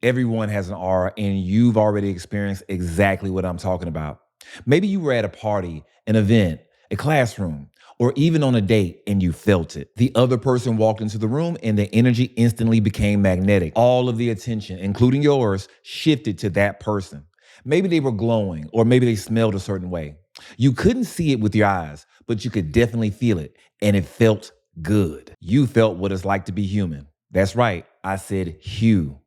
Everyone has an aura, and you've already experienced exactly what I'm talking about. Maybe you were at a party, an event, a classroom, or even on a date and you felt it. The other person walked into the room and the energy instantly became magnetic. All of the attention, including yours, shifted to that person. Maybe they were glowing, or maybe they smelled a certain way. You couldn't see it with your eyes, but you could definitely feel it, and it felt good. You felt what it's like to be human. That's right, I said hue.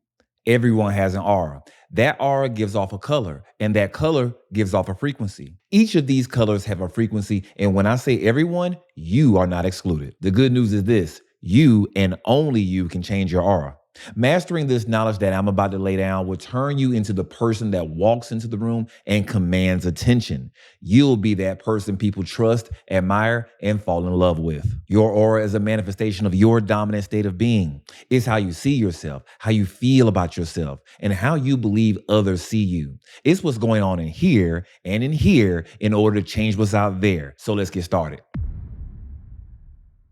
Everyone has an aura. That aura gives off a color, and that color gives off a frequency. Each of these colors have a frequency, and when I say everyone, you are not excluded. The good news is this: you and only you can change your aura. Mastering this knowledge that I'm about to lay down will turn you into the person that walks into the room and commands attention. You'll be that person people trust, admire, and fall in love with. Your aura is a manifestation of your dominant state of being. It's how you see yourself, how you feel about yourself, and how you believe others see you. It's what's going on in here and in here in order to change what's out there. So let's get started.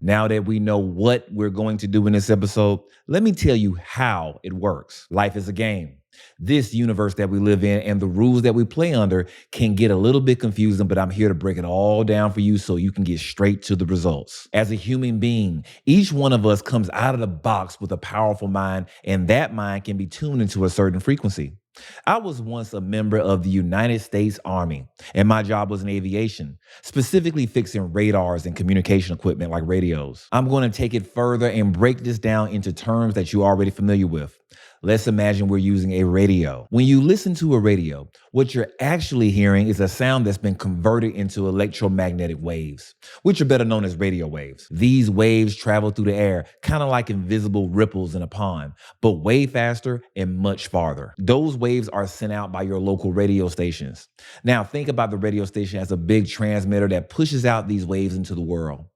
Now that we know what we're going to do in this episode, let me tell you how it works. Life is a game. This universe that we live in and the rules that we play under can get a little bit confusing, but I'm here to break it all down for you so you can get straight to the results. As a human being, each one of us comes out of the box with a powerful mind, and that mind can be tuned into a certain frequency. I was once a member of the United States Army, and my job was in aviation, specifically fixing radars and communication equipment like radios. I'm going to take it further and break this down into terms that you're already familiar with. Let's imagine we're using a radio. When you listen to a radio, what you're actually hearing is a sound that's been converted into electromagnetic waves, which are better known as radio waves. These waves travel through the air, kind of like invisible ripples in a pond, but way faster and much farther. Those waves are sent out by your local radio stations. Now, think about the radio station as a big transmitter that pushes out these waves into the world.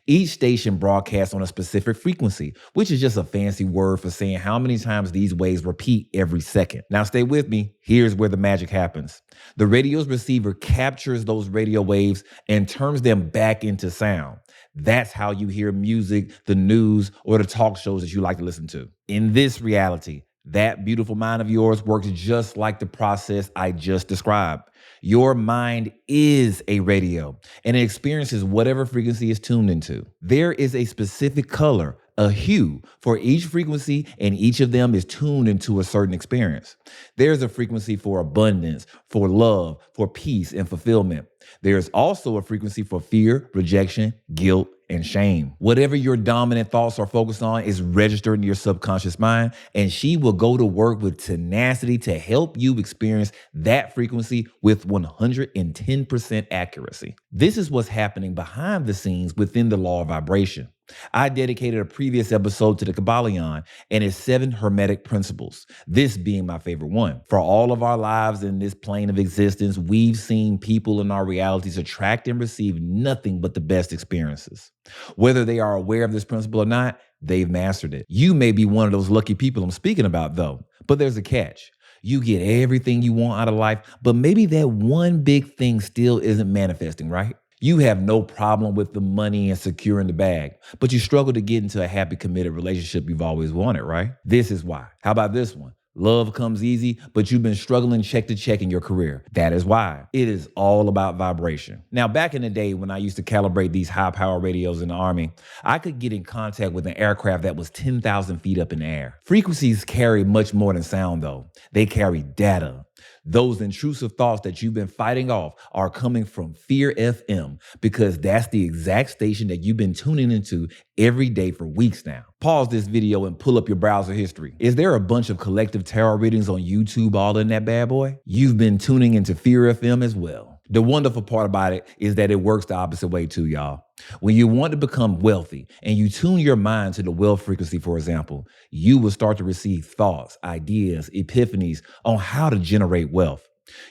Each station broadcasts on a specific frequency, which is just a fancy word for saying how many times these waves repeat every second. Now stay with me. Here's where the magic happens. The radio's receiver captures those radio waves and turns them back into sound. That's how you hear music, the news, or the talk shows that you like to listen to. In this reality, that beautiful mind of yours works just like the process I just described. Your mind is a radio, and it experiences whatever frequency it's tuned into. There is a specific color, a hue, for each frequency, and each of them is tuned into a certain experience. There's a frequency for abundance, for love, for peace and fulfillment. There's also a frequency for fear, rejection, guilt, and shame. Whatever your dominant thoughts are focused on is registered in your subconscious mind, and she will go to work with tenacity to help you experience that frequency with 110% accuracy. This is what's happening behind the scenes within the law of vibration. I dedicated a previous episode to the Kabbalion and its 7 hermetic principles, this being my favorite one. For all of our lives in this plane of existence, we've seen people in our realities attract and receive nothing but the best experiences. Whether they are aware of this principle or not, they've mastered it. You may be one of those lucky people I'm speaking about, though, but there's a catch. You get everything you want out of life, but maybe that one big thing still isn't manifesting, right? You have no problem with the money and securing the bag, but you struggle to get into a happy, committed relationship you've always wanted, right? This is why. How about this one? Love comes easy, but you've been struggling check to check in your career. That is why. It is all about vibration. Now, back in the day when I used to calibrate these high power radios in the Army, I could get in contact with an aircraft that was 10,000 feet up in the air. Frequencies carry much more than sound, though. They carry data. Those intrusive thoughts that you've been fighting off are coming from Fear FM, because that's the exact station that you've been tuning into every day for weeks now. Pause this video and pull up your browser history. Is there a bunch of collective tarot readings on YouTube all in that bad boy? You've been tuning into Fear FM as well. The wonderful part about it is that it works the opposite way too, y'all. When you want to become wealthy and you tune your mind to the wealth frequency, for example, you will start to receive thoughts, ideas, epiphanies on how to generate wealth.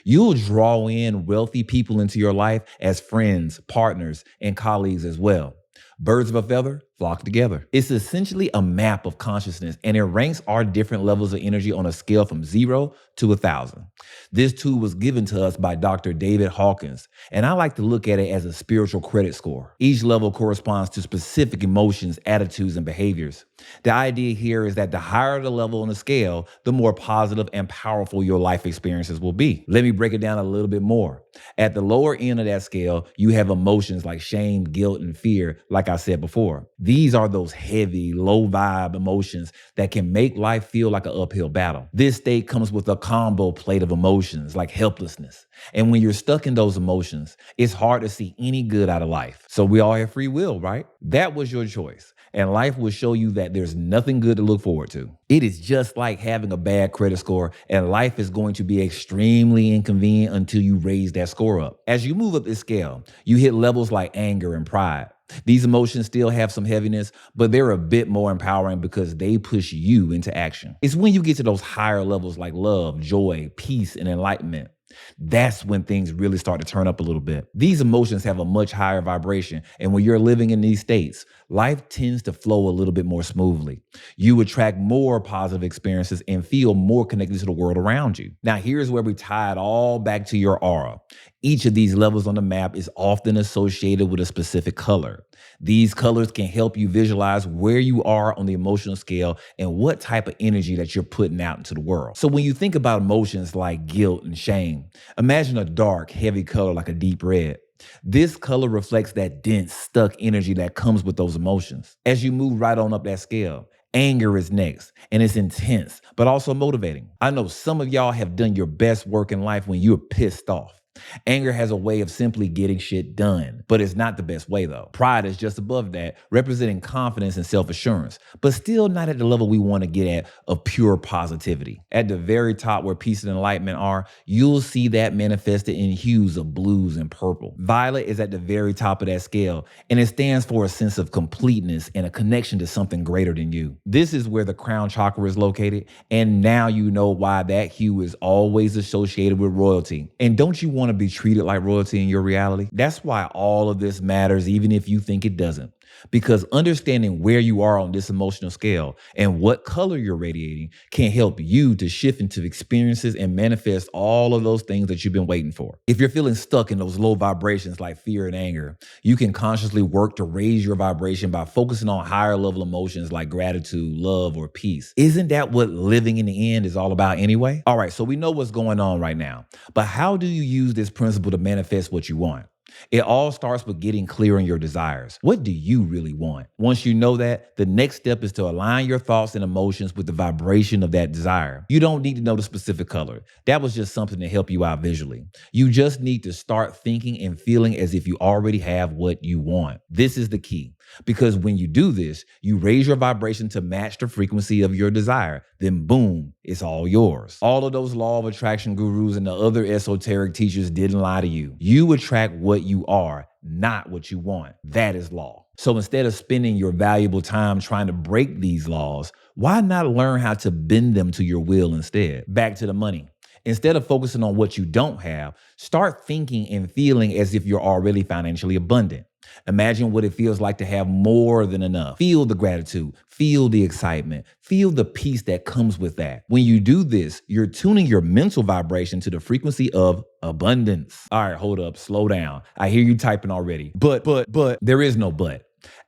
You'll draw in wealthy people into your life as friends, partners, and colleagues as well. Birds of a feather flock together. It's essentially a map of consciousness, and it ranks our different levels of energy on a scale from 0 to 1,000. This tool was given to us by Dr. David Hawkins, and I like to look at it as a spiritual credit score. Each level corresponds to specific emotions, attitudes, and behaviors. The idea here is that the higher the level on the scale, the more positive and powerful your life experiences will be. Let me break it down a little bit more. At the lower end of that scale, you have emotions like shame, guilt, and fear, like I said before. These are those heavy, low vibe emotions that can make life feel like an uphill battle. This state comes with a combo plate of emotions like helplessness. And when you're stuck in those emotions, it's hard to see any good out of life. So we all have free will, right? That was your choice. And life will show you that there's nothing good to look forward to. It is just like having a bad credit score, and life is going to be extremely inconvenient until you raise that score up. As you move up this scale, you hit levels like anger and pride. These emotions still have some heaviness, but they're a bit more empowering because they push you into action. It's when you get to those higher levels like love, joy, peace, and enlightenment. That's when things really start to turn up a little bit. These emotions have a much higher vibration, and when you're living in these states, life tends to flow a little bit more smoothly. You attract more positive experiences and feel more connected to the world around you. Now, here's where we tie it all back to your aura. Each of these levels on the map is often associated with a specific color. These colors can help you visualize where you are on the emotional scale and what type of energy that you're putting out into the world. So when you think about emotions like guilt and shame, imagine a dark, heavy color like a deep red. This color reflects that dense, stuck energy that comes with those emotions. As you move right on up that scale, anger is next, and it's intense, but also motivating. I know some of y'all have done your best work in life when you're pissed off. Anger has a way of simply getting shit done, but it's not the best way though. Pride is just above that, representing confidence and self-assurance, but still not at the level we want to get at of pure positivity. At the very top where peace and enlightenment are, you'll see that manifested in hues of blues and purple. Violet is at the very top of that scale, and it stands for a sense of completeness and a connection to something greater than you. This is where the crown chakra is located, and now you know why that hue is always associated with royalty. And don't you want to be treated like royalty in your reality? That's why all of this matters, even if you think it doesn't. Because understanding where you are on this emotional scale and what color you're radiating can help you to shift into experiences and manifest all of those things that you've been waiting for. If you're feeling stuck in those low vibrations like fear and anger, you can consciously work to raise your vibration by focusing on higher level emotions like gratitude, love, or peace. Isn't that what living in the end is all about anyway? All right, so we know what's going on right now, but how do you use this principle to manifest what you want? It all starts with getting clear on your desires. What do you really want? Once you know that, the next step is to align your thoughts and emotions with the vibration of that desire. You don't need to know the specific color. That was just something to help you out visually. You just need to start thinking and feeling as if you already have what you want. This is the key. Because when you do this, you raise your vibration to match the frequency of your desire. Then boom, it's all yours. All of those law of attraction gurus and the other esoteric teachers didn't lie to you. You attract what you are, not what you want. That is law. So instead of spending your valuable time trying to break these laws, why not learn how to bend them to your will instead? Back to the money. Instead of focusing on what you don't have, start thinking and feeling as if you're already financially abundant. Imagine what it feels like to have more than enough. Feel the gratitude, feel the excitement, feel the peace that comes with that. When you do this, you're tuning your mental vibration to the frequency of abundance. All right, hold up, slow down. I hear you typing already. But, there is no but.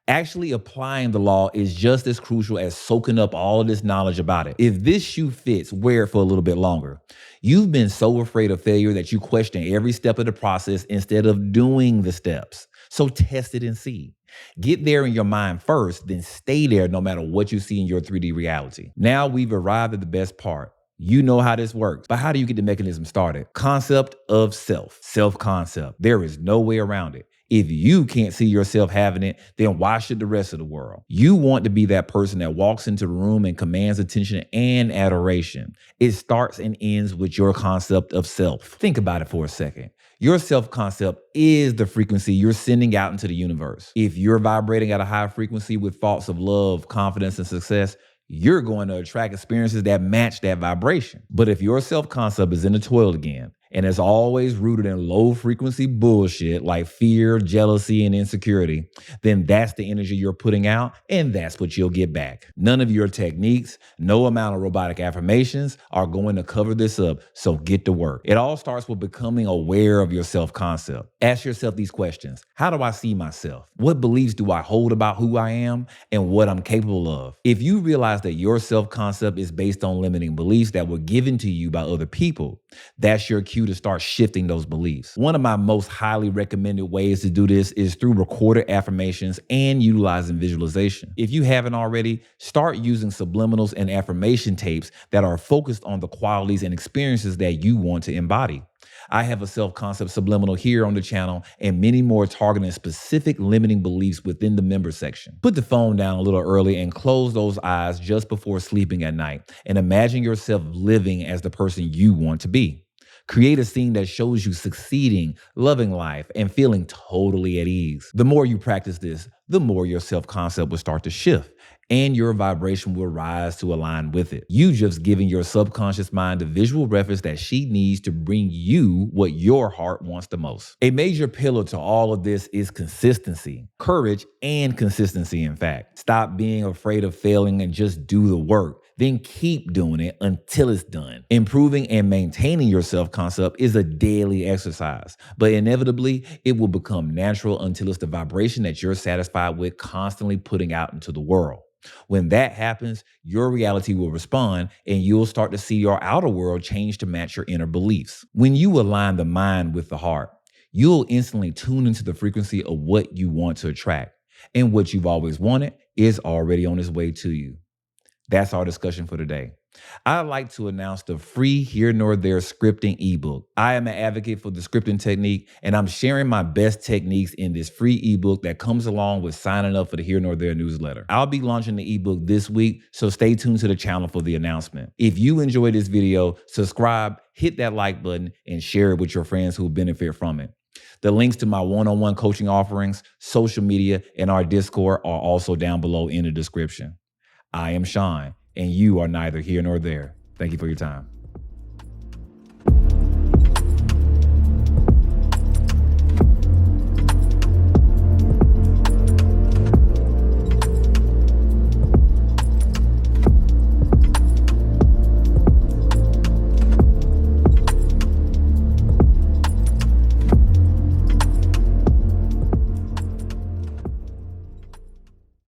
Actually applying the law is just as crucial as soaking up all of this knowledge about it. If this shoe fits, wear it for a little bit longer. You've been so afraid of failure that you question every step of the process instead of doing the steps. So test it and see. Get there in your mind first, then stay there no matter what you see in your 3D reality. Now we've arrived at the best part. You know how this works, but how do you get the mechanism started? Concept of self, self-concept. There is no way around it. If you can't see yourself having it, then why should the rest of the world? You want to be that person that walks into the room and commands attention and adoration. It starts and ends with your concept of self. Think about it for a second. Your self-concept is the frequency you're sending out into the universe. If you're vibrating at a high frequency with thoughts of love, confidence, and success, you're going to attract experiences that match that vibration. But if your self-concept is in the toilet again, and it's always rooted in low frequency bullshit like fear, jealousy, and insecurity, then that's the energy you're putting out, and that's what you'll get back. None of your techniques, no amount of robotic affirmations are going to cover this up, so get to work. It all starts with becoming aware of your self-concept. Ask yourself these questions. How do I see myself? What beliefs do I hold about who I am and what I'm capable of? If you realize that your self-concept is based on limiting beliefs that were given to you by other people, that's your cue to start shifting those beliefs. One of my most highly recommended ways to do this is through recorded affirmations and utilizing visualization. If you haven't already, start using subliminals and affirmation tapes that are focused on the qualities and experiences that you want to embody. I have a self-concept subliminal here on the channel and many more targeting specific limiting beliefs within the member section. Put the phone down a little early and close those eyes just before sleeping at night and imagine yourself living as the person you want to be. Create a scene that shows you succeeding, loving life, and feeling totally at ease. The more you practice this, the more your self-concept will start to shift and your vibration will rise to align with it. You just giving your subconscious mind the visual reference that she needs to bring you what your heart wants the most. A major pillar to all of this is consistency, courage, and consistency, in fact. Stop being afraid of failing and just do the work. Then keep doing it until it's done. Improving and maintaining your self-concept is a daily exercise, but inevitably it will become natural until it's the vibration that you're satisfied with constantly putting out into the world. When that happens, your reality will respond and you'll start to see your outer world change to match your inner beliefs. When you align the mind with the heart, you'll instantly tune into the frequency of what you want to attract, and what you've always wanted is already on its way to you. That's our discussion for today. I'd like to announce the free Here Nor There scripting ebook. I am an advocate for the scripting technique, and I'm sharing my best techniques in this free ebook that comes along with signing up for the Here Nor There newsletter. I'll be launching the ebook this week, so stay tuned to the channel for the announcement. If you enjoyed this video, subscribe, hit that like button, and share it with your friends who benefit from it. The links to my one-on-one coaching offerings, social media, and our Discord are also down below in the description. I am Shaun, and you are neither here nor there. Thank you for your time.